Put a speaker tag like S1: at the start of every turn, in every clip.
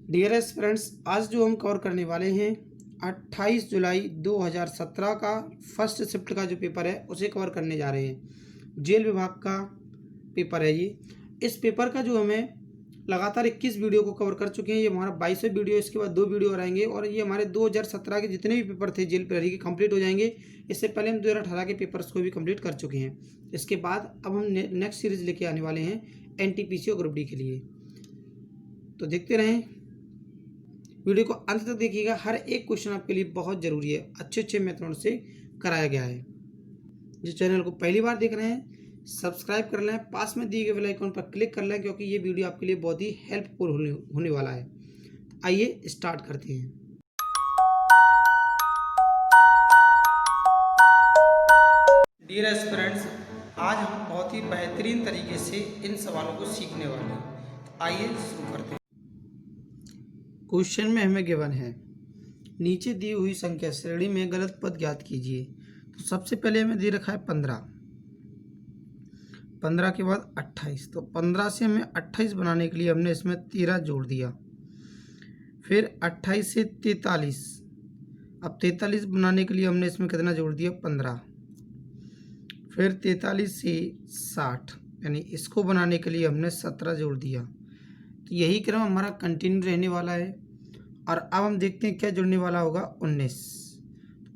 S1: Dearest friends, आज जो हम कवर करने वाले हैं 28 जुलाई 2017 का फर्स्ट शिफ्ट का जो पेपर है उसे कवर करने जा रहे हैं। जेल विभाग का पेपर है ये। इस पेपर का जो हमें लगातार 21 वीडियो को कवर कर चुके हैं। ये हमारा 22वें वीडियो, इसके बाद 2 वीडियो और आएंगे और ये हमारे 2017 के जितने भी पेपर थे जेल प्रहरी के कंप्लीट हो जाएंगे। इससे पहले हम 2018 के पेपर्स को भी कंप्लीट कर चुके हैं। इसके बाद अब हम नेक्स्ट सीरीज लेके आने वाले हैं NTPC और ग्रुप डी के लिए। तो देखते रहें, वीडियो को अंत तक देखिएगा। हर एक क्वेश्चन आपके लिए बहुत ज़रूरी है, अच्छे मेथड से कराया गया है। जो चैनल को पहली बार देख रहे हैं सब्सक्राइब कर लें, पास में दिए गए बेल आइकन पर क्लिक कर लें क्योंकि ये वीडियो आपके लिए बहुत ही हेल्पफुल होने वाला है। आइए स्टार्ट करते हैं। डियर एस्पिरेंट्स, आज हम बहुत ही बेहतरीन तरीके से इन सवालों को सीखने वाले हैं। आइए शुरू करते हैं। क्वेश्चन में हमें गिवन है नीचे दी हुई संख्या श्रेणी में गलत पद ज्ञात कीजिए। तो सबसे पहले हमें दे रखा है 15 के बाद 28। तो 15 से हमें 28 बनाने के लिए हमने इसमें 13 जोड़ दिया। फिर 28 से 43, अब 43 बनाने के लिए हमने इसमें कितना जोड़ दिया 15। फिर 43 से 60 यानी इसको बनाने के लिए हमने 17 जोड़ दिया। तो यही क्रम हमारा कंटिन्यू रहने वाला है। और अब हम देखते हैं क्या जुड़ने वाला होगा 19।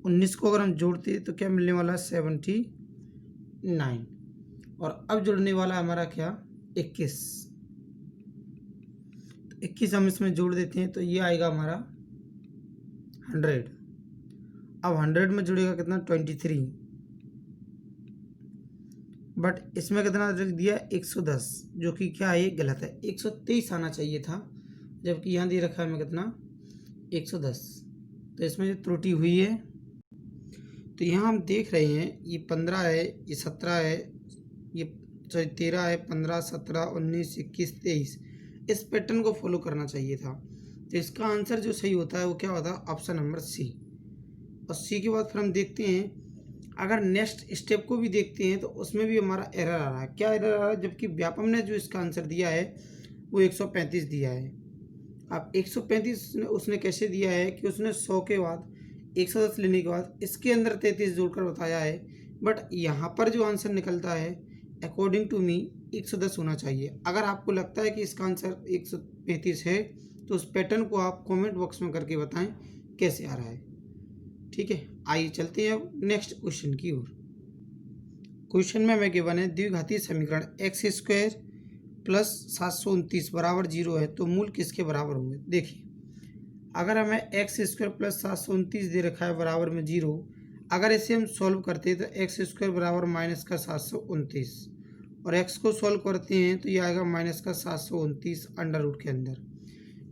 S1: 19 को अगर हम जोड़ते हैं तो क्या मिलने वाला है 79। और अब जुड़ने वाला हमारा क्या 21। तो 21 हम इसमें जोड़ देते हैं तो ये आएगा हमारा 100। अब 100 में जुड़ेगा कितना 23, बट इसमें कितना रख दिया 110, जो कि क्या है ये गलत है। 123 आना चाहिए था, जबकि यहाँ दे रखा है हमें कितना 110। तो इसमें जो त्रुटि हुई है, तो यहाँ हम देख रहे हैं ये 15 है, ये 17 है, ये 13 है, 15, 17, 19, 21, 23। इस पैटर्न को फॉलो करना चाहिए था। तो इसका आंसर जो सही होता है वो क्या होता है ऑप्शन नंबर सी। और सी के बाद फिर हम देखते हैं, अगर नेक्स्ट स्टेप को भी देखते हैं तो उसमें भी हमारा एरर आ रहा है। क्या एरर आ रहा है, जबकि व्यापम ने जो इसका आंसर दिया है वो 135 दिया है। अब 135 उसने कैसे दिया है कि उसने 100 के बाद 110 लेने के बाद इसके अंदर 33 जोड़कर बताया है। बट यहाँ पर जो आंसर निकलता है अकॉर्डिंग टू मी 110 होना चाहिए। अगर आपको लगता है कि इसका आंसर 135 है तो उस पैटर्न को आप कमेंट बॉक्स में करके बताएं कैसे आ रहा है। ठीक है, आइए चलते हैं अब नेक्स्ट क्वेश्चन की ओर। क्वेश्चन में हमें गिवन है द्विघातीय समीकरण x² प्लस 729 बराबर 0 है तो मूल किसके बराबर होंगे। देखिए, अगर हमें x² प्लस 729 दे रखा है बराबर में 0, अगर इसे हम सॉल्व करते हैं तो x² बराबर माइनस का 729 और x को सॉल्व करते हैं तो ये आएगा माइनस का 729 अंडर रूट के अंदर।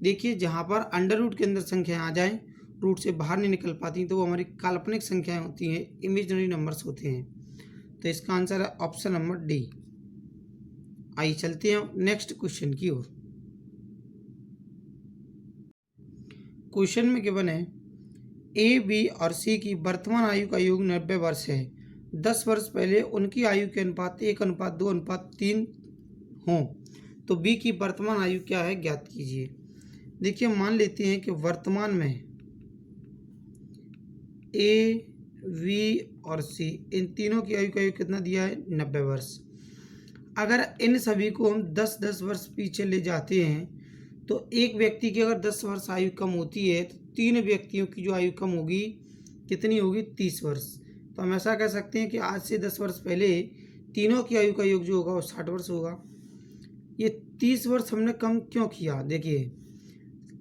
S1: देखिए, जहाँ पर अंडर रूट के अंदर संख्याएं आ जाएं, रूट से बाहर नहीं निकल पाती, तो वो हमारी काल्पनिक संख्याएं होती हैं, इमेजिनरी नंबर्स होते हैं। तो इसका आंसर है ऑप्शन नंबर डी। आइए चलते हैं नेक्स्ट क्वेश्चन की ओर। क्वेश्चन में गिवन है ए, बी और सी की वर्तमान आयु का योग 90 वर्ष है। 10 वर्ष पहले उनकी आयु के अनुपात 1:2:3 हों तो बी की वर्तमान आयु क्या है ज्ञात कीजिए। देखिए, मान लेते हैं कि वर्तमान में ए, वी और सी इन तीनों की आयु का योग कितना दिया है 90 वर्ष। अगर इन सभी को हम 10-10 वर्ष पीछे ले जाते हैं तो एक व्यक्ति की अगर 10 वर्ष आयु कम होती है तो 3 व्यक्तियों की जो आयु कम होगी कितनी होगी 30 वर्ष। तो हम ऐसा कह सकते हैं कि आज से 10 वर्ष पहले तीनों की आयु का योग जो होगा वो 60 वर्ष होगा। ये 30 वर्ष हमने कम क्यों किया, देखिए,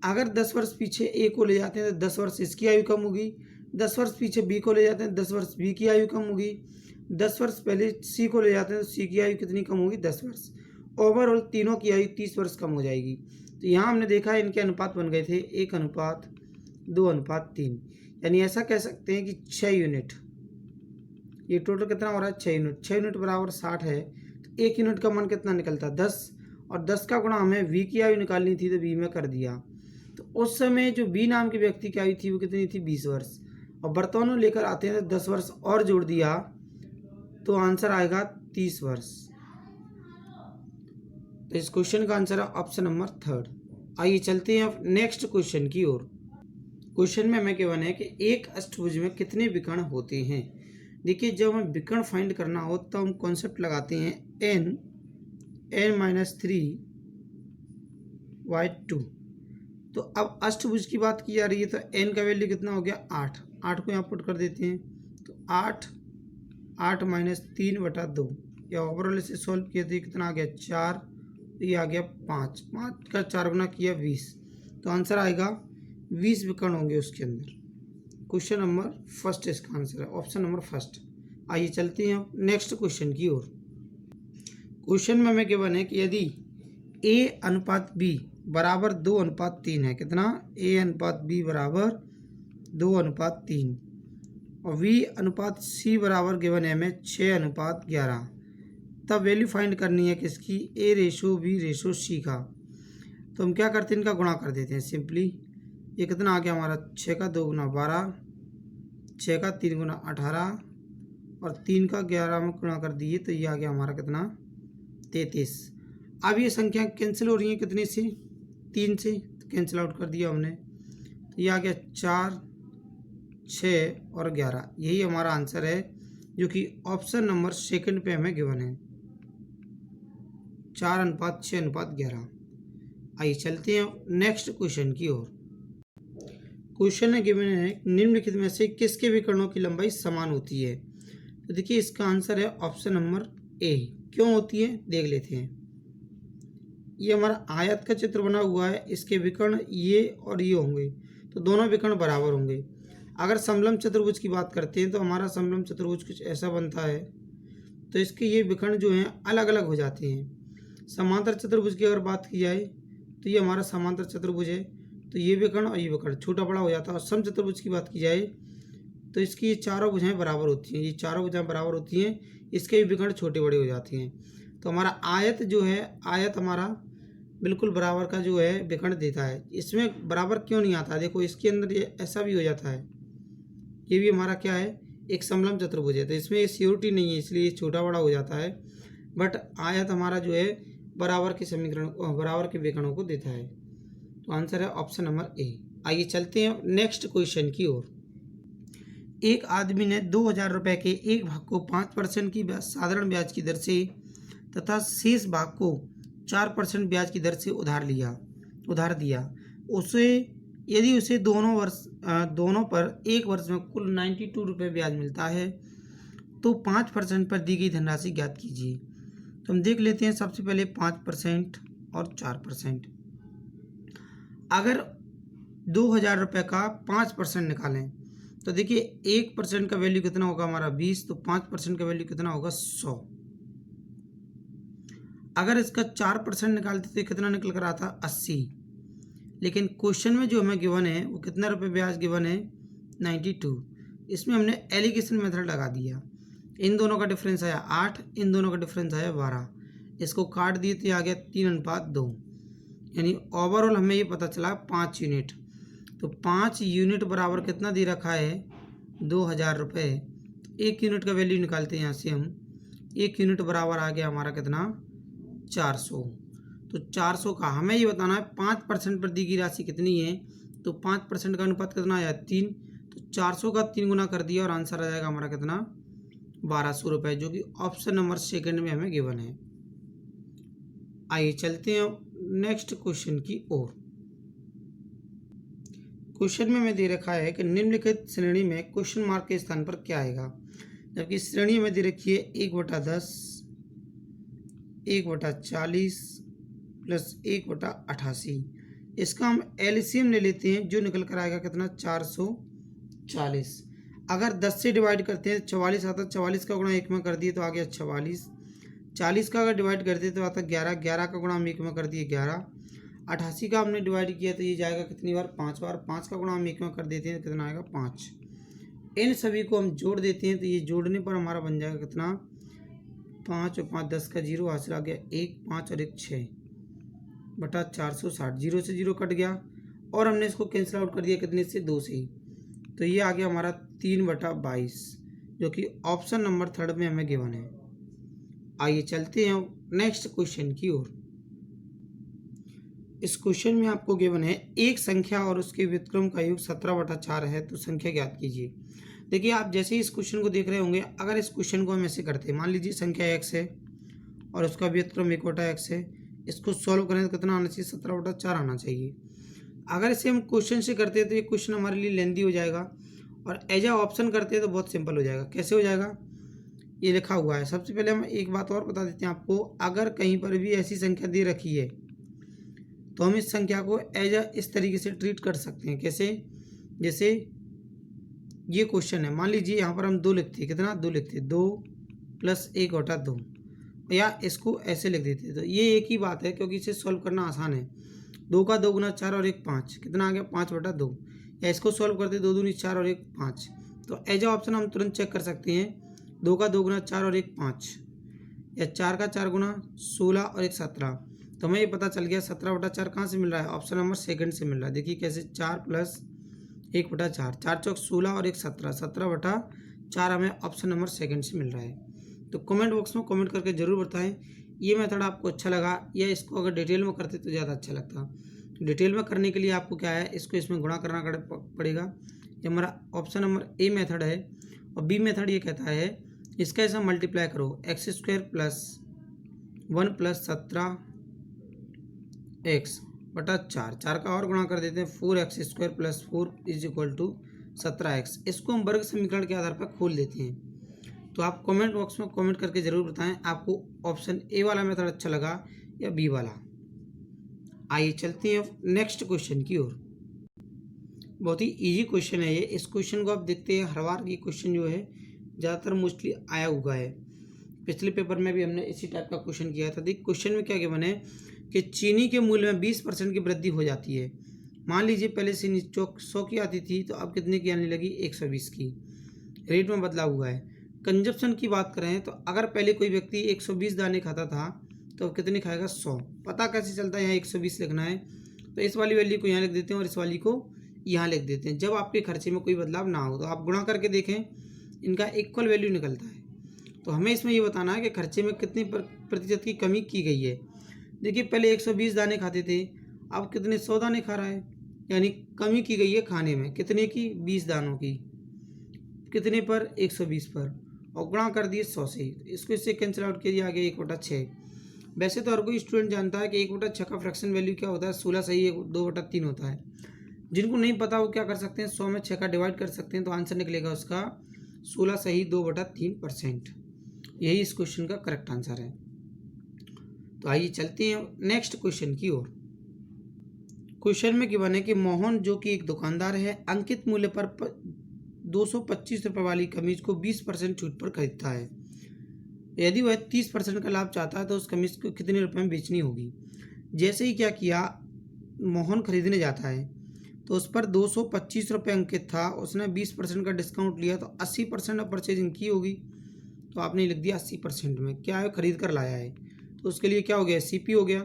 S1: अगर 10 वर्ष पीछे ए को ले जाते हैं तो 10 वर्ष इसकी आयु कम होगी, 10 वर्ष पीछे बी को ले जाते हैं 10 वर्ष बी की आयु कम होगी, 10 वर्ष पहले सी को ले जाते हैं तो सी की आयु कितनी कम होगी 10 वर्ष। ओवरऑल तीनों की आयु 30 वर्ष कम हो जाएगी। तो यहाँ हमने देखा है इनके अनुपात बन गए थे 1:2:3, यानी ऐसा कह सकते हैं कि 6 यूनिट। ये टोटल कितना हो रहा है 6 यूनिट। 6 यूनिट बराबर 60 है तो 1 यूनिट का मान कितना निकलता है 10, और 10 का गुणा हमें वी की आयु निकालनी थी तो वी में कर दिया। तो उस समय जो बी नाम के व्यक्ति की आयु थी वो कितनी थी 20 वर्ष, और वर्तमान में लेकर आते हैं तो 10 वर्ष और जोड़ दिया तो आंसर आएगा 30 वर्ष। तो इस क्वेश्चन का आंसर है ऑप्शन नंबर 3। आइए चलते हैं अब नेक्स्ट क्वेश्चन की ओर। क्वेश्चन में हमें गिवन है कि एक अष्टभुज में कितने विकर्ण होते हैं। देखिए, जब हमें विकर्ण फाइंड करना हो तो हम कॉन्सेप्ट लगाते हैं n-3/2। तो अब अष्टभुज की बात की जा रही है तो n का वैल्यू कितना हो गया 8। 8 को यहाँ पुट कर देते हैं तो 8 3/2 या ओवरऑल इसे सॉल्व किया तो ये कितना आ गया 4, ये आ गया 5। 5 का 4 गुना किया 20, तो आंसर आएगा 20 विकर्ण होंगे उसके अंदर। क्वेश्चन नंबर फर्स्ट इसका आंसर है, ऑप्शन नंबर फर्स्ट। आइए चलते हैं नेक्स्ट क्वेश्चन की ओर। क्वेश्चन में हमें गिवन है कि यदि A/B बराबर 2/3 है, कितना A/B बराबर 2/3 और V/C बराबर गिवन है हमें 6/11, तब वैल्यू फाइंड करनी है किसकी, A/B/C का। तो हम क्या करते हैं, इनका गुणा कर देते हैं सिंपली। ये कितना आ गया हमारा 6 का 2 गुना 12, 6 का 3 गुना 18 और 3 का 11 में गुणा कर दिए तो ये आ गया हमारा कितना 33। अब ये संख्या कैंसिल हो रही है कितने से, 3 से, तो कैंसिल आउट कर दिया हमने तो ये आ गया 4, 6 और 11। यही हमारा आंसर है जो कि ऑप्शन नंबर सेकंड पे हमें गिवन है, 4:6:11। आइए चलते हैं नेक्स्ट क्वेश्चन की ओर। क्वेश्चन में गिवन है निम्नलिखित में से किसके विकर्णों की लंबाई समान होती है। तो देखिए इसका आंसर है ऑप्शन नंबर ए। क्यों होती है देख लेते हैं। ये हमारा आयत का चित्र बना हुआ है, इसके विकर्ण ये और ये होंगे तो दोनों विकर्ण बराबर होंगे। अगर समलम चतुर्भुज की बात करते हैं तो हमारा समलम चतुर्भुज कुछ ऐसा बनता है, तो इसके ये विकर्ण जो हैं अलग अलग हो जाते हैं। समांतर चतुर्भुज की अगर बात की जाए तो ये हमारा समांतर चतुर्भुज है, तो ये विकर्ण और ये विकर्ण छोटा बड़ा हो जाता है। और सम चतुर्भुज की बात की जाए तो इसकी ये चारों भुजाएं बराबर होती हैं, ये चारों भुजाएं बराबर होती हैं, इसके भी विकर्ण छोटे बड़े हो जाते हैं। तो हमारा आयत जो है, आयत हमारा बिल्कुल बराबर का जो है विकर्ण देता है। इसमें बराबर क्यों नहीं आता, देखो इसके अंदर ये ऐसा भी हो जाता है, ये भी हमारा क्या है एक समलम चतुर्भुज है, तो इसमें ये सियोरिटी नहीं है इसलिए छोटा बड़ा हो जाता है। बट आयत हमारा जो है बराबर के समीकरण, बराबर के विकर्णों को देता है। तो आंसर है ऑप्शन नंबर ए। आइए चलते हैं नेक्स्ट क्वेश्चन की ओर। एक आदमी ने 2000 रुपये के एक भाग को 5% की साधारण ब्याज की दर से तथा शेष भाग को 4% ब्याज की दर से उधार दिया। उसे यदि उसे दोनों पर एक वर्ष में कुल 92 रुपये ब्याज मिलता है तो 5% पर दी गई धनराशि ज्ञात कीजिए। तो हम देख लेते हैं सबसे पहले 5% और 4%। अगर 2000 रुपये का 5% निकालें तो देखिए 1% का वैल्यू कितना होगा हमारा 20, तो 5% का वैल्यू कितना होगा 100। अगर इसका 4% निकालते तो कितना निकल कर आता 80। लेकिन क्वेश्चन में जो हमें गिवन है वो कितना रुपये ब्याज गिवन है 92। इसमें हमने एलिगेशन मेथड लगा दिया। इन दोनों का डिफरेंस आया 8, इन दोनों का डिफरेंस आया 12। इसको काट दिए तो आ गया 3:2, यानी ओवरऑल हमें ये पता चला 5 यूनिट। तो 5 यूनिट बराबर कितना दे रखा है 2000 रुपये। एक यूनिट का वैल्यू निकालते हैं यहाँ से हम, एक यूनिट बराबर आ गया हमारा कितना 400। तो 400 का हमें ये बताना है 5% पर दी गई राशि कितनी है, तो 5% का अनुपात कितना आया 3। तो 400 का 3 गुना कर दिया और आंसर आ जाएगा हमारा कितना 1200 रुपये, जो कि ऑप्शन नंबर सेकंड में हमें गिवन है। आइए चलते हैं नेक्स्ट क्वेश्चन की ओर। क्वेश्चन में हमें दे रखा है कि निम्नलिखित श्रेणी में क्वेश्चन मार्क के स्थान पर क्या आएगा। जबकि श्रेणी में दे रखी है 1/10, 1/40 प्लस 1/88। इसका हम एलसीएम ले लेते हैं, जो निकल कर आएगा कितना 440। अगर 10 से डिवाइड करते हैं 44 आता, 44 का गुणा 1 में कर दिए तो आ गया 44। 40 का अगर डिवाइड करते तो आता 11, 11 का गुणा हम 1 में कर दिए 11। 88 का हमने डिवाइड किया तो ये जाएगा कितनी बार 5 बार। 5 का गुणा हम 1 में कर देते हैं तो कितना आएगा 5। इन सभी को हम जोड़ देते हैं तो ये जोड़ने पर हमारा बन जाएगा कितना 5 और 5 10 का 0 हासिल आ गया 1, 5 और 1 6 बटा 460। 0 से 0 कट गया और हमने इसको कैंसिल आउट कर दिया कितने से 2 से ही, तो ये आ गया हमारा 3/22, जो कि ऑप्शन नंबर थर्ड में हमें गिवन है। आइए चलते हैं नेक्स्ट क्वेश्चन की ओर। इस क्वेश्चन में आपको गिवन है एक संख्या और उसके व्युत्क्रम का योग 17/4 है, तो संख्या ज्ञात कीजिए। देखिए आप जैसे ही इस क्वेश्चन को देख रहे होंगे, अगर इस क्वेश्चन को हम ऐसे करते हैं, मान लीजिए संख्या x है और उसका व्युत्क्रम 1/x है, इसको सॉल्व करें तो कितना आना चाहिए, 17/4 आना चाहिए। अगर इसे हम क्वेश्चन से करते हैं तो ये क्वेश्चन हमारे लिए लेंदी हो जाएगा, और एज आ ऑप्शन करते हैं तो बहुत सिंपल हो जाएगा। कैसे हो जाएगा, ये लिखा हुआ है। सबसे पहले हम एक बात और बता देते हैं आपको, अगर कहीं पर भी ऐसी संख्या दे रखी है तो हम इस संख्या को एज आ इस तरीके से ट्रीट कर सकते हैं। कैसे, जैसे ये क्वेश्चन है, मान लीजिए यहाँ पर हम 2 लिखते हैं, कितना 2 लिखते हैं, 2 + 1/2, या इसको ऐसे लिख देते हैं। तो ये एक ही बात है, क्योंकि इसे सॉल्व करना आसान है। 2 का 2 गुना 4 और 1 5, कितना आ गया 5/2। या इसको सॉल्व करते 2 दूनी 4 और 1 5। तो एज आ ऑप्शन हम तुरंत चेक कर सकते हैं, 2 का 2 गुना 4 और 1 5, या 4 का 4 गुना 16 और 1 17। तो हमें ये पता चल गया 17/4 कहाँ से मिल रहा है, ऑप्शन नंबर सेकंड से मिल रहा है। देखिए कैसे, 4 + 1/4, 4 चौक 16 और 1 17, 17/4 हमें ऑप्शन नंबर सेकंड से मिल रहा है। तो कमेंट बॉक्स में कमेंट करके ज़रूर बताएं ये मेथड आपको अच्छा लगा, या इसको अगर डिटेल में करते तो ज़्यादा अच्छा लगता। डिटेल में करने के लिए आपको क्या है, इसको इसमें गुणा करना पड़ेगा। ये हमारा ऑप्शन नंबर ए मेथड है। और बी मेथड ये कहता है इसका ऐसा मल्टीप्लाई करो, x² + 1 + 17x/4, 4 का और गुणा कर देते हैं, 4x² + 4 = 17x। इसको हम वर्ग समीकरण के आधार पर खोल देते हैं। तो आप कमेंट बॉक्स में कमेंट करके ज़रूर बताएं आपको ऑप्शन ए वाला मेथड अच्छा लगा या बी वाला। आइए चलते हैं नेक्स्ट क्वेश्चन की ओर। बहुत ही इजी क्वेश्चन है ये। इस क्वेश्चन को आप देखते हैं, हर बार ये क्वेश्चन जो है ज़्यादातर मोस्टली आया हुआ है। पिछले पेपर में भी हमने इसी टाइप का क्वेश्चन किया था। देखिए क्वेश्चन में क्या गिवन है कि चीनी के मूल्य में 20% की वृद्धि हो जाती है। मान लीजिए पहले चीनी 100 की आती थी, तो अब कितने की आने लगी, 120 की। रेट में बदलाव हुआ है। कंजप्शन की बात करें तो अगर पहले कोई व्यक्ति 120 दाने खाता था तो अब कितने खाएगा, 100। पता कैसे चलता है, यहाँ 120 लिखना है तो इस वाली वैल्यू को यहाँ लिख देते हैं और इस वाली को यहाँ लिख देते हैं। जब आपके खर्चे में कोई बदलाव ना हो तो आप गुणा करके देखें, इनका इक्वल वैल्यू निकलता है। तो हमें इसमें ये बताना है कि खर्चे में कितने प्रतिशत की कमी की गई है। देखिए पहले 120 दाने खाते थे, अब कितने 100 दाने खा रहा है, यानी कमी की गई है खाने में। कितने की, 20 दानों की। कितने पर, 120 पर, और गुणा कर दिए 100 से। इसको इससे कैंसिल आउट किया दिया, आगे 1/6। वैसे तो हर कोई स्टूडेंट जानता है कि 1/6 का फ्रैक्शन वैल्यू क्या होता है, 16 सही 2/3 होता है। जिनको नहीं पता वो क्या कर सकते हैं, 100 में 6 का डिवाइड कर सकते हैं, तो आंसर निकलेगा उसका 16 सही 2/3%। यही इस क्वेश्चन का करेक्ट आंसर है। तो आइए चलते हैं नेक्स्ट क्वेश्चन की ओर। क्वेश्चन में गिवन है कि मोहन जो कि एक दुकानदार है, अंकित मूल्य पर 225 रुपये वाली कमीज को 20% छूट पर खरीदता है। यदि वह 30% का लाभ चाहता है तो उस कमीज को कितने रुपए में बेचनी होगी। जैसे ही क्या किया, मोहन खरीदने जाता है तो उस पर 225 रुपये अंकित था, उसने 20% का डिस्काउंट लिया तो 80% ऑफ परचेजिंग की होगी। तो आपने लिख दिया 80% में। क्या है, खरीद कर लाया है, तो उसके लिए क्या हो गया, CP हो गया।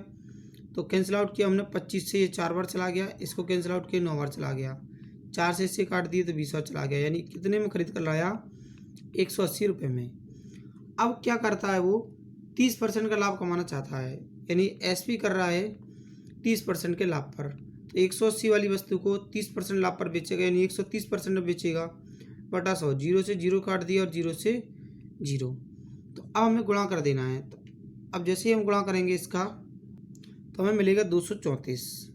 S1: तो कैंसिल आउट किया हमने, 25 से ये 4 बार चला गया, इसको कैंसिल आउट किया 9 बार चला गया, 4 से इससे काट दिए तो 20 बार चला गया, यानी कितने में खरीद कर लाया, 180 रुपये में। अब क्या करता है वो, 30% का लाभ कमाना चाहता है, यानी SP कर रहा है 30% के लाभ पर। तो 180 वाली वस्तु को 30% लाभ पर बेचेगा, यानी 130% में बेचेगा बटा 100। 0 से 0 काट दिया और 0 से 0। तो अब हमें गुणा कर देना है। तो अब जैसे ही हम गुणा करेंगे इसका तो हमें मिलेगा 234।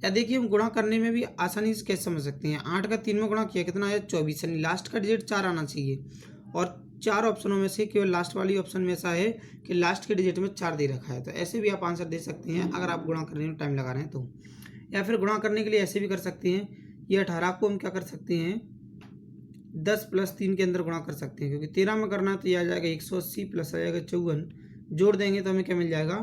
S1: या देखिए हम गुणा करने में भी आसानी से कैसे समझ सकते हैं। 8 का 3 में गुणा किया, कितना आया, 24, यानी लास्ट का डिजिट 4 आना चाहिए। और 4 ऑप्शनों में से केवल लास्ट वाली ऑप्शन में ऐसा है कि लास्ट के डिजिट में 4 दे रखा है। तो ऐसे भी आप आंसर दे सकते हैं अगर आप गुणा करने में टाइम लगा रहे हैं तो। या फिर गुणा करने के लिए ऐसे भी कर सकते हैं, ये 18 को हम क्या कर सकते हैं, 10 + 3 के अंदर गुणा कर सकते हैं, क्योंकि 13 में करना है तो ये आ जाएगा 180 प्लस आ जाएगा 54, जोड़ देंगे तो हमें क्या मिल जाएगा,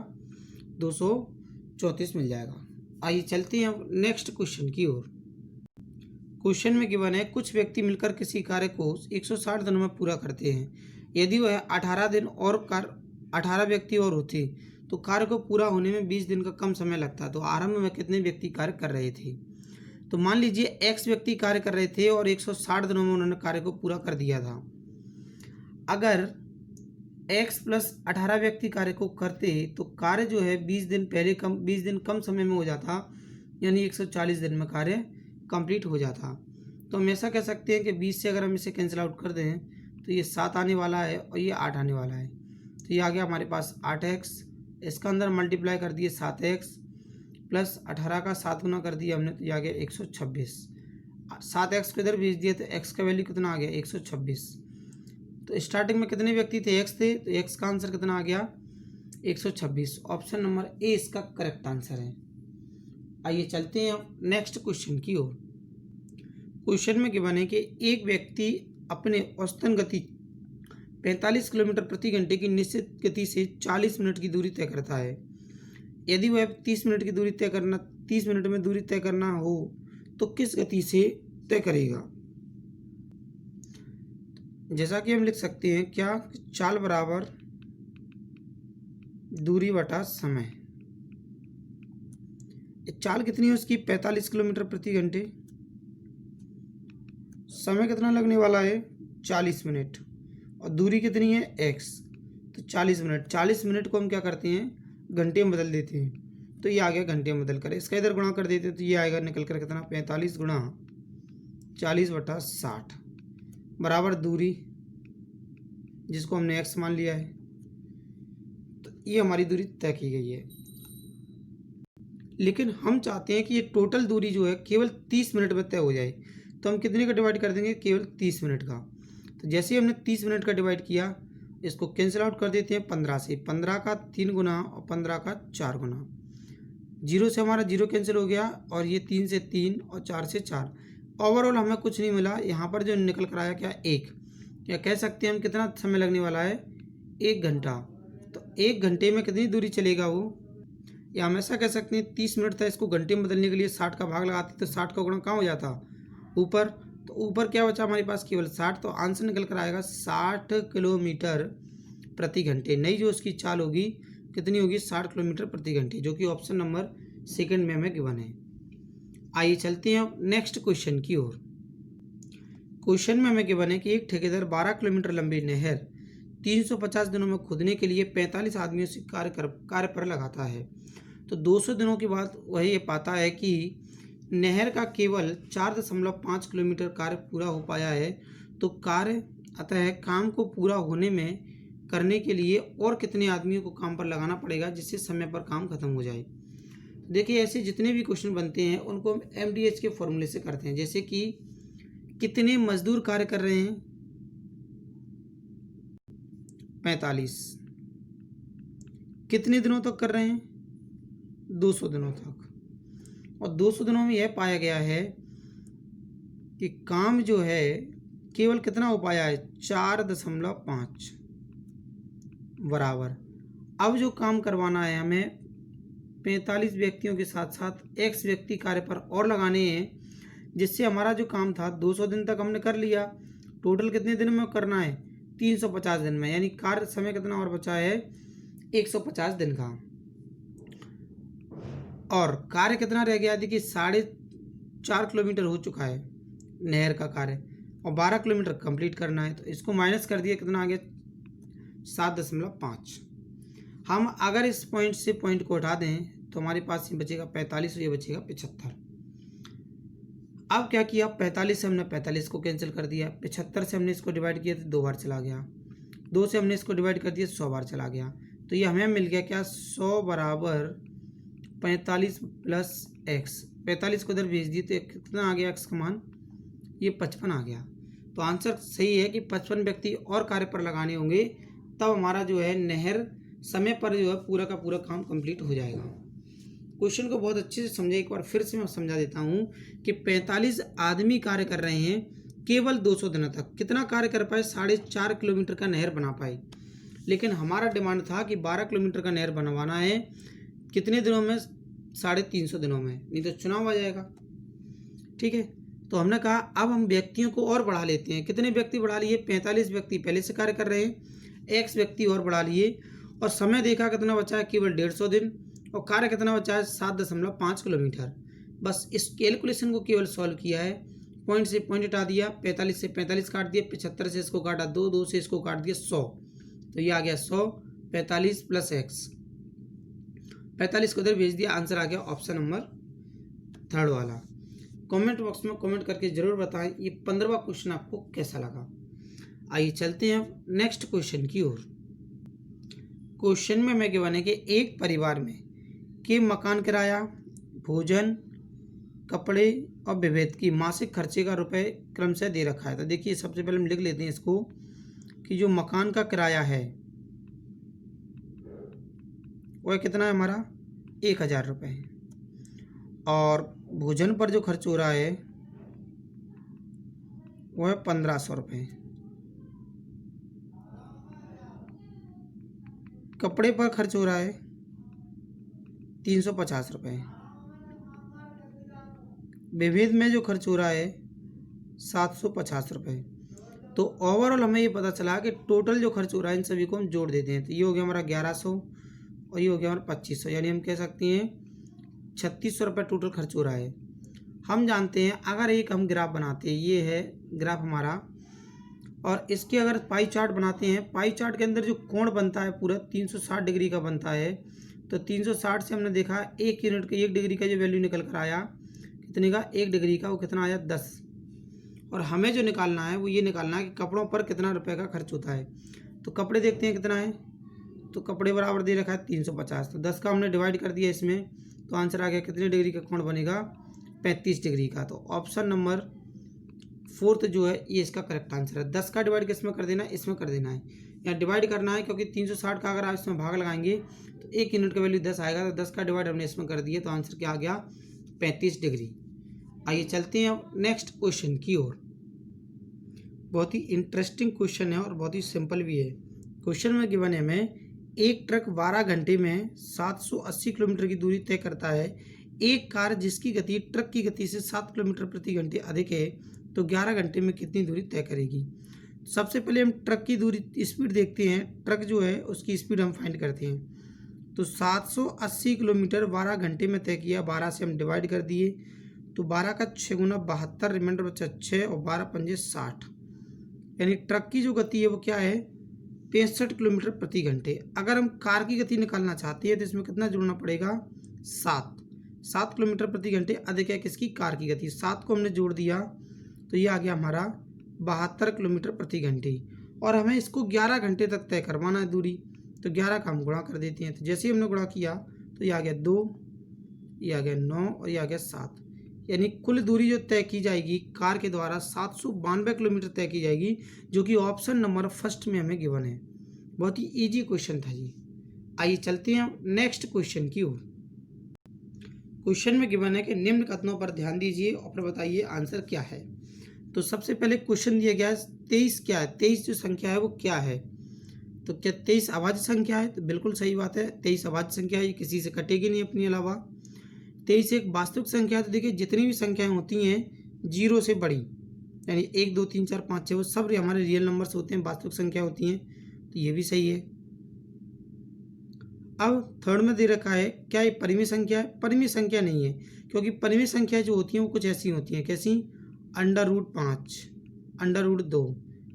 S1: 234 मिल जाएगा। आइए चलते हैं नेक्स्ट क्वेश्चन की ओर। क्वेश्चन में गिवन है कुछ व्यक्ति मिलकर किसी कार्य को 160 दिनों में पूरा करते हैं। यदि वह 18 व्यक्ति और होते तो कार्य को पूरा होने में 20 दिन का कम समय लगता। तो आरंभ में कितने व्यक्ति कार्य कर रहे थे। तो मान लीजिए X व्यक्ति कार्य कर रहे थे और 160 दिनों में उन्होंने कार्य को पूरा कर दिया था। अगर x प्लस 18 व्यक्ति कार्य को करते तो कार्य जो है 20 दिन कम समय में हो जाता, यानी 140 दिन में कार्य कंप्लीट हो जाता। तो हम ऐसा कह सकते हैं कि 20 से अगर हम इसे कैंसिल आउट कर दें तो ये 7 आने वाला है और ये 8 आने वाला है। तो ये आ गया हमारे पास 8x, इसका अंदर मल्टीप्लाई कर दिए 7x प्लस 18 का 7 गुना कर दिया हमने, तो ये आ गया 126। 7x को इधर भेज दिए तो x का वैल्यू कितना आ गया 126। तो स्टार्टिंग में कितने व्यक्ति थे, x थे, तो x का आंसर कितना आ गया 126। ऑप्शन नंबर ए इसका करेक्ट आंसर है। आइए चलते हैं नेक्स्ट क्वेश्चन की ओर। क्वेश्चन में गिवन है कि एक व्यक्ति अपने औसतन गति 45 किलोमीटर प्रति घंटे की निश्चित गति से 40 मिनट की दूरी तय करता है। यदि वह 30 मिनट में दूरी तय करना हो तो किस गति से तय करेगा। जैसा कि हम लिख सकते हैं क्या, चाल बराबर दूरी बटा समय। चाल कितनी है उसकी 45 किलोमीटर प्रति घंटे, समय कितना लगने वाला है 40 मिनट, और दूरी कितनी है x, तो 40 मिनट। 40 मिनट को हम क्या करते हैं घंटे में बदल देते हैं, तो ये आ गया घंटे में बदल कर, इसका इधर गुणा कर देते हैं तो ये आएगा निकल कर कितना 45 गुणा 40 बटा 60 बराबर दूरी जिसको हमने x मान लिया है। तो ये हमारी दूरी तय की गई है। लेकिन हम चाहते हैं कि ये टोटल दूरी जो है केवल 30 मिनट में तय हो जाए, तो हम कितने का डिवाइड कर देंगे, केवल 30 मिनट का। तो जैसे ही हमने 30 मिनट का डिवाइड किया, इसको कैंसिल आउट कर देते हैं 15 से। 15 का 3 गुना और 15 का 4 गुना, 0 से हमारा 0 कैंसिल हो गया, और ये 3 से 3 और 4 से 4। ओवरऑल हमें कुछ नहीं मिला, यहाँ पर जो निकल कर आया क्या 1, क्या कह सकते हैं हम कितना समय लगने वाला है 1 घंटा। तो 1 घंटे में कितनी दूरी चलेगा वो, या हम ऐसा कह सकते हैं 30 मिनट था, इसको घंटे में बदलने के लिए 60 का भाग लगाते तो 60 का गुणा कहाँ हो जाता ऊपर, तो ऊपर क्या बचा हमारे पास केवल 60। तो आंसर निकल कर आएगा 60 किलोमीटर प्रति घंटे। नई जो उसकी चाल होगी कितनी होगी 60 किलोमीटर प्रति घंटे, जो कि ऑप्शन नंबर सेकंड में हमें गिवन है। आइए चलते हैं नेक्स्ट क्वेश्चन की ओर। क्वेश्चन में हमें गिवन है कि एक ठेकेदार 12 किलोमीटर लंबी नहर 350 दिनों में खोदने के लिए 45 आदमियों से कार्य पर लगाता है। तो 200 दिनों के बाद वह ये पाता है कि नहर का केवल 4.5 किलोमीटर कार्य पूरा हो पाया है। तो कार्य अतः काम को पूरा होने में करने के लिए और कितने आदमियों को काम पर लगाना पड़ेगा जिससे समय पर काम खत्म हो जाए। देखिए ऐसे जितने भी क्वेश्चन बनते हैं उनको हम MDH के फॉर्मूले से करते हैं। जैसे कि कितने मजदूर कार्य कर रहे हैं 45, कितने दिनों तक कर रहे हैं 200 दिनों तक, और 200 दिनों में यह पाया गया है कि काम जो है केवल कितना हो पाया है 4.5 बराबर। अब जो काम करवाना है हमें 45 व्यक्तियों के साथ साथ x व्यक्ति कार्य पर और लगाने हैं, जिससे हमारा जो काम था 200 दिन तक हमने कर लिया। टोटल कितने दिन में करना है 350 दिन में, यानी कार्य समय कितना और बचा है 150 दिन का। और कार्य कितना रह गया, देखिए 4.5 किलोमीटर हो चुका है नहर का कार्य, और 12 किलोमीटर कंप्लीट करना है। तो इसको माइनस कर दिया, कितना आ गया 7.5। हम अगर इस पॉइंट से पॉइंट को हटा दें तो हमारे पास ये बचेगा 45 और ये बचेगा 75। अब क्या किया 45 से हमने 45 को कैंसिल कर दिया, 75 से हमने इसको डिवाइड किया तो 2 बार चला गया, 2 से हमने इसको डिवाइड कर दिया 100 बार चला गया। तो ये हमें मिल गया क्या 100 बराबर 45 प्लस x। 45 को इधर भेज दिए तो कितना आ गया x का मान, ये 55 आ गया। तो आंसर सही है कि 55 व्यक्ति और कार्य पर लगाने होंगे, तब हमारा जो है नहर समय पर जो है पूरा का पूरा काम कंप्लीट हो जाएगा। क्वेश्चन को बहुत अच्छे से समझे, एक बार फिर से मैं समझा देता हूँ कि 45 आदमी कार्य कर रहे हैं केवल 200 दिनों तक। कितना कार्य कर पाए 4.5 किलोमीटर का नहर बना पाए, लेकिन हमारा डिमांड था कि 12 किलोमीटर का नहर बनवाना है कितने दिनों में 350 दिनों में, नहीं तो चुनाव आ जाएगा। ठीक है, तो हमने कहा अब हम व्यक्तियों को और बढ़ा लेते हैं। कितने व्यक्ति बढ़ा लिए 45 व्यक्ति पहले से कार्य कर रहे हैं, x व्यक्ति और बढ़ा लिए, और समय देखा कितना बचा है केवल 150 दिन, और कार्य कितना बचा है 7.5 किलोमीटर। बस इस कैलकुलेशन को केवल सॉल्व किया है, पॉइंट से पॉइंट हटा दिया, 45 से 45 काट दिया, 75 से इसको काटा 2, 2 से इसको काट दिया 100, तो ये आ गया 100, 45 प्लस एक्स, 45 को उधर भेज दिया, आंसर आ गया ऑप्शन नंबर थर्ड वाला। कमेंट बॉक्स में कमेंट करके जरूर बताएं ये 15वां क्वेश्चन आपको कैसा लगा। आइए चलते हैं नेक्स्ट क्वेश्चन की ओर। क्वेश्चन में हमें गिवन है कि एक परिवार में के मकान किराया, भोजन, कपड़े और विभेद की मासिक खर्चे का रुपए क्रमशः दे रखा है। तो देखिए सबसे पहले हम लिख लेते हैं इसको कि जो मकान का किराया है वह कितना है हमारा 1000 रुपये, और भोजन पर जो खर्च हो रहा है वह 1500 रुपये, कपड़े पर खर्च हो रहा है 350 रुपये, विभेद में जो खर्च हो रहा है 750 रुपये। तो ओवरऑल हमें ये पता चला कि टोटल जो खर्च हो रहा है इन सभी को हम जोड़ देते हैं। तो ये हो गया हमारा 1100 और ये हो गया हमारा 2500, यानी हम कह सकते हैं 3600 रुपये टोटल खर्च हो रहा है। हम जानते हैं अगर एक हम ग्राफ बनाते हैं, ये है ग्राफ हमारा, और इसके अगर पाई चार्ट बनाते हैं, पाई चार्ट के अंदर जो कोण बनता है पूरा 360 डिग्री का बनता है। तो 360 से हमने देखा 1 यूनिट का 1 डिग्री का जो वैल्यू निकल कर आया कितने का 1 डिग्री का, वो कितना आया 10। और हमें जो निकालना है वो ये निकालना है कि कपड़ों पर कितना रुपए का खर्च होता है। तो कपड़े देखते हैं कितना है, तो कपड़े बराबर दे रखा है 350। तो 10 का हमने डिवाइड कर दिया इसमें, तो आंसर आ गया कितने डिग्री का कोण बनेगा 35 डिग्री का। तो ऑप्शन नंबर 4 जो है ये इसका करेक्ट आंसर है। 10 का डिवाइड किस में कर देना है, इसमें कर देना है, या डिवाइड करना है, क्योंकि 360 का अगर आप इसमें भाग लगाएंगे तो 1 यूनिट का वैल्यू 10 आएगा। तो 10 का डिवाइड हमने इसमें कर दिया, तो आंसर क्या आ गया 35 डिग्री। आइए चलते हैं अब नेक्स्ट क्वेश्चन की ओर। बहुत ही इंटरेस्टिंग क्वेश्चन है और बहुत ही सिंपल भी है। क्वेश्चन में गिवन है हमें एक ट्रक 12 घंटे में 780 किलोमीटर की दूरी तय करता है। एक कार जिसकी गति ट्रक की गति से 7 किलोमीटर प्रति घंटे अधिक है तो 11 घंटे में कितनी दूरी तय करेगी। सबसे पहले हम ट्रक की दूरी स्पीड देखते हैं, ट्रक जो है उसकी स्पीड हम फाइंड करते हैं। तो 780 किलोमीटर 12 घंटे में तय किया, 12 से हम डिवाइड कर दिए, तो 12 का 6 गुना 72, रिमाइंडर बचा 6 और 12 पंजे 60, यानी ट्रक की जो गति है वो क्या है 65 किलोमीटर प्रति घंटे। अगर हम कार की गति निकालना चाहते हैं तो इसमें कितना जोड़ना पड़ेगा 7 किलोमीटर प्रति घंटे अधिक है किसकी, कार की गति। 7 को हमने जोड़ दिया तो ये आ गया हमारा 72 किलोमीटर प्रति घंटे, और हमें इसको 11 घंटे तक तय करवाना है दूरी। तो 11 का हम गुणा कर देते हैं। तो जैसे ही हमने गुणा किया तो ये आ गया 2, ये आ गया 9 और ये आ गया 7, यानी कुल दूरी जो तय की जाएगी कार के द्वारा 792 किलोमीटर तय की जाएगी, जो कि ऑप्शन नंबर फर्स्ट में हमें गिवन है। बहुत ही इजी क्वेश्चन था जी। आइए चलते हैं नेक्स्ट क्वेश्चन की ओर। क्वेश्चन में गिवन है कि निम्न कथनों पर ध्यान दीजिए और फिर बताइए आंसर क्या है। तो सबसे पहले क्वेश्चन दिया गया है 23 क्या है, 23 जो संख्या है वो क्या है। तो क्या 23 अभाज्य संख्या है, तो बिल्कुल सही बात है, 23 अभाज्य संख्या है, ये किसी से कटेगी नहीं अपने अलावा। 23 एक वास्तविक संख्या है, तो देखिए जितनी भी संख्याएं होती हैं 0 से बड़ी, यानी 1 2 3 4 5 6 वो सब हमारे रियल नंबर्स होते हैं, वास्तविक संख्या होती हैं, तो ये भी सही है। अब थर्ड में दे रखा है क्या ये परिमेय संख्या है, परिमेय संख्या नहीं है, क्योंकि परिमेय संख्या जो होती हैं वो कुछ ऐसी होती हैं, कैसी, √5, √2,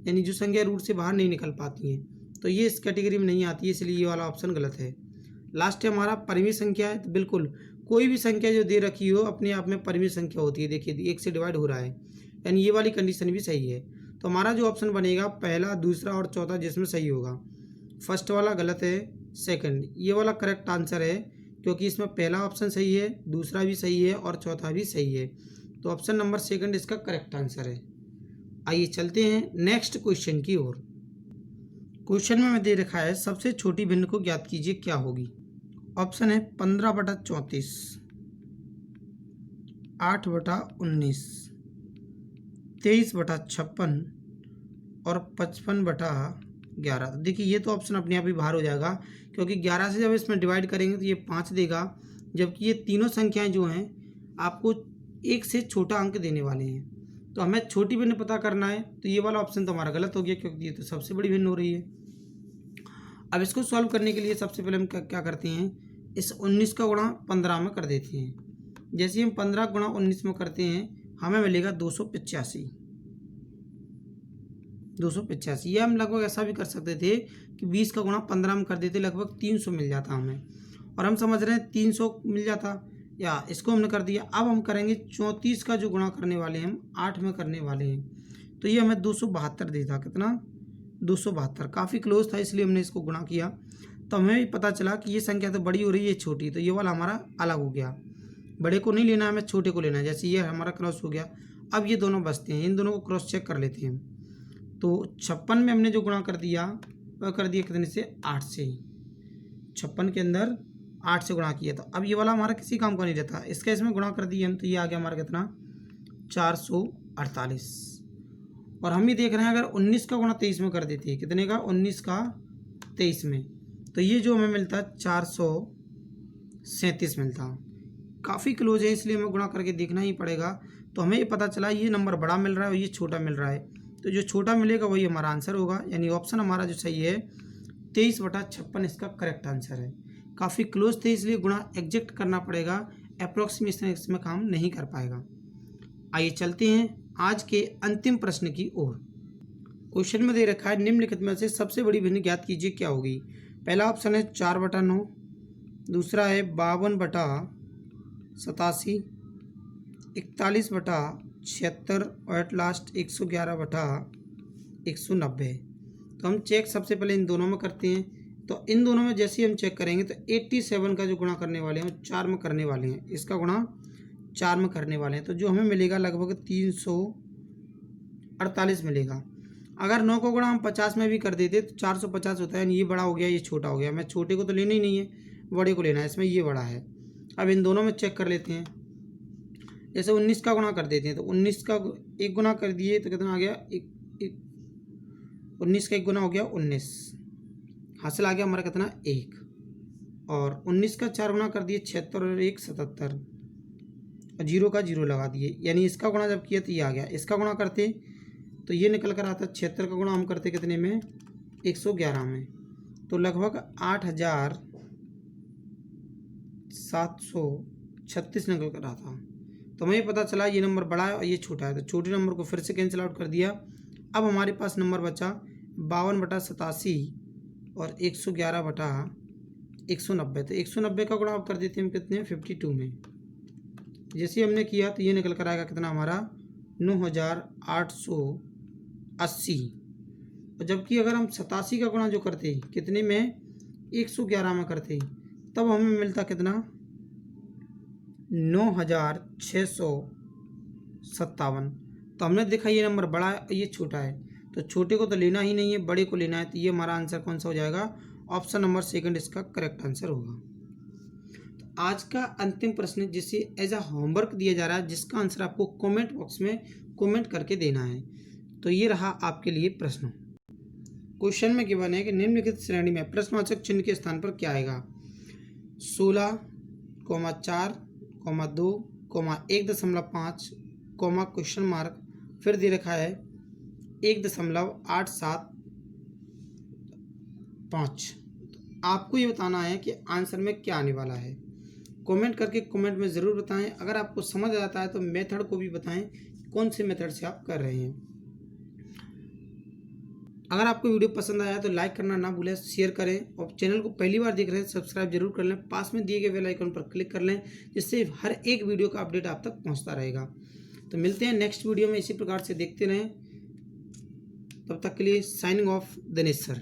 S1: यानी जो संख्या रूट से बाहर नहीं निकल पाती हैं, तो ये इस कैटेगरी में नहीं आती है, इसलिए ये वाला ऑप्शन गलत है। लास्ट है हमारा परिमेय संख्या है, तो बिल्कुल कोई भी संख्या जो दे रखी हो अपने आप में परिमेय संख्या होती है। देखिए 1 से डिवाइड हो रहा है, यानी ये वाली कंडीशन भी सही है। तो हमारा जो ऑप्शन बनेगा पहला, दूसरा और चौथा जिसमें सही होगा। फर्स्ट वाला गलत है, सेकंड ये वाला करेक्ट आंसर है, क्योंकि इसमें पहला ऑप्शन सही है, दूसरा भी सही है और चौथा भी सही है। तो ऑप्शन नंबर सेकंड इसका करेक्ट आंसर है। आइए चलते हैं नेक्स्ट क्वेश्चन की ओर। क्वेश्चन में दे रखा है सबसे छोटी भिन्न को ज्ञात कीजिए, क्या होगी। ऑप्शन है 15/34, 8/19, 23/56 और 55/11। तो देखिए ये तो ऑप्शन अपने आप ही बाहर हो जाएगा, क्योंकि 11 से जब इसमें डिवाइड करेंगे तो ये 5 देगा, जबकि ये तीनों संख्याएं जो हैं आपको 1 से छोटा अंक देने वाले हैं। तो हमें छोटी भिन्न पता करना है, तो ये वाला ऑप्शन तो हमारा गलत हो गया, क्योंकि ये तो सबसे बड़ी भिन्न हो रही है। अब इसको सॉल्व करने के लिए सबसे पहले हम क्या करते हैं, इस 19 का गुणा 15 में कर देते हैं। जैसे हम 15 गुणा 19 में करते हैं हमें मिलेगा 285। 285। ये हम लगभग ऐसा भी कर सकते थे कि 20 का गुणा 15 में कर देते, लगभग 300 मिल जाता हमें, और हम समझ रहे हैं 300 मिल जाता, या इसको हमने कर दिया। अब हम करेंगे 34 का जो गुणा करने वाले हैं, हम 8 में करने वाले हैं, तो ये हमें 272 देता। कितना? 272। काफ़ी क्लोज था, इसलिए हमने इसको गुणा किया, तो हमें भी पता चला कि ये संख्या तो बड़ी हो रही है, ये छोटी, तो ये वाला हमारा अलग हो गया। बड़े को नहीं लेना, हमें छोटे को लेना है। जैसे ये हमारा क्रॉस हो गया, अब ये दोनों बचते हैं, इन दोनों को क्रॉस चेक कर लेते हैं। तो 56 में हमने जो गुणा कर दिया वह कर दिया कितने से? 8 से। 56 के अंदर 8 से गुणा किया, तो अब ये वाला हमारा किसी काम का नहीं रहता, इसका इसमें गुणा कर दिए हम, तो ये आ गया हमारा कितना? 448। और हम ये देख रहे हैं अगर 19 का गुणा 23 में कर देते हैं, कितने का? 19 का 23 में, तो ये जो हमें मिलता है 437 मिलता। काफ़ी क्लोज है, इसलिए हमें गुणा करके देखना ही पड़ेगा। तो हमें ये पता चला ये नंबर बड़ा मिल रहा है और ये छोटा मिल रहा है, तो जो छोटा मिलेगा वही हमारा आंसर होगा, यानी ऑप्शन हमारा जो सही है 23/56 इसका करेक्ट आंसर है। काफ़ी क्लोज थे, इसलिए गुणा एग्जैक्ट करना पड़ेगा, अप्रोक्सीमेशन इसमें काम नहीं कर पाएगा। आइए चलते हैं आज के अंतिम प्रश्न की ओर। क्वेश्चन में दे रखा है निम्नलिखित में से सबसे बड़ी भिन्न ज्ञात कीजिए, क्या होगी? पहला ऑप्शन है 4/9, दूसरा है 52/87, 41/76 और एट लास्ट 111/190। तो हम चेक सबसे पहले इन दोनों में करते हैं। तो इन दोनों में जैसे ही हम चेक करेंगे तो 87 का जो गुणा करने वाले हैं वो 4 में करने वाले हैं, इसका गुणा 4 में करने वाले हैं, तो जो हमें मिलेगा लगभग 348 मिलेगा। अगर 9 को गुणा हम 50 में भी कर देते तो 450 होता है, यानी ये बड़ा हो गया, ये छोटा हो गया। हमें छोटे को तो लेना ही नहीं है, बड़े को लेना है, इसमें ये बड़ा है। अब इन दोनों में चेक कर लेते हैं। जैसे 19 का गुणा कर देते हैं, तो 19 का एक गुणा कर दिए तो कितना आ गया? 19 का एक गुणा हो गया 19, हासिल आ गया हमारा कितना? 1। और 19 का 4 गुणा कर दिए 76 और 1 77, और 0 का 0 लगा दिए, यानी इसका गुणा जब किया तो ये आ गया। इसका गुणा करते तो ये निकल कर आता 76 का गुणा हम करते कितने में? 111 में, तो लगभग 8736 निकल कर आता। तो हमें पता चला ये नंबर बड़ा है और ये छोटा है, तो छोटे नंबर को फिर से कैंसिल आउट कर दिया। अब हमारे पास नंबर बचा 52/87 और 111/190। तो 190 का गुणा आप कर देते हैं हम कितने? 52 में। जैसे हमने किया तो ये निकल कर आएगा कितना हमारा? 9880। और जबकि अगर हम 87 का गुणा जो करते कितने में? 111 में करते, तब हमें मिलता कितना? 9657। तो हमने देखा ये नंबर बड़ा है ये छोटा है, तो छोटे को तो लेना ही नहीं है, बड़े को लेना है, तो ये हमारा आंसर कौन सा हो जाएगा? ऑप्शन नंबर सेकंड इसका करेक्ट आंसर होगा। तो आज का अंतिम प्रश्न जिसे एज अ होमवर्क दिया जा रहा है, जिसका आंसर आपको कमेंट बॉक्स में कमेंट करके देना है। तो ये रहा आपके लिए प्रश्न। क्वेश्चन में गिवन है कि निम्नलिखित श्रेणी में प्रश्नवाचक चिन्ह के स्थान पर क्या आएगा? 16,4, 2, 1.5, क्वेश्चन मार्क, फिर दे रखा है 1.875। आपको ये बताना है कि आंसर में क्या आने वाला है। कमेंट करके कमेंट में ज़रूर बताएं। अगर आपको समझ आता है तो मेथड को भी बताएं, कौन से मेथड से आप कर रहे हैं। अगर आपको वीडियो पसंद आया तो लाइक करना ना भूलें, शेयर करें, और चैनल को पहली बार देख रहे हैं सब्सक्राइब जरूर कर लें। पास में दिए गए बेल आइकन पर क्लिक कर लें, जिससे हर एक वीडियो का अपडेट आप तक पहुंचता रहेगा। तो मिलते हैं नेक्स्ट वीडियो में, इसी प्रकार से देखते रहें। तब तक के लिए साइनिंग ऑफ दिनेश सर।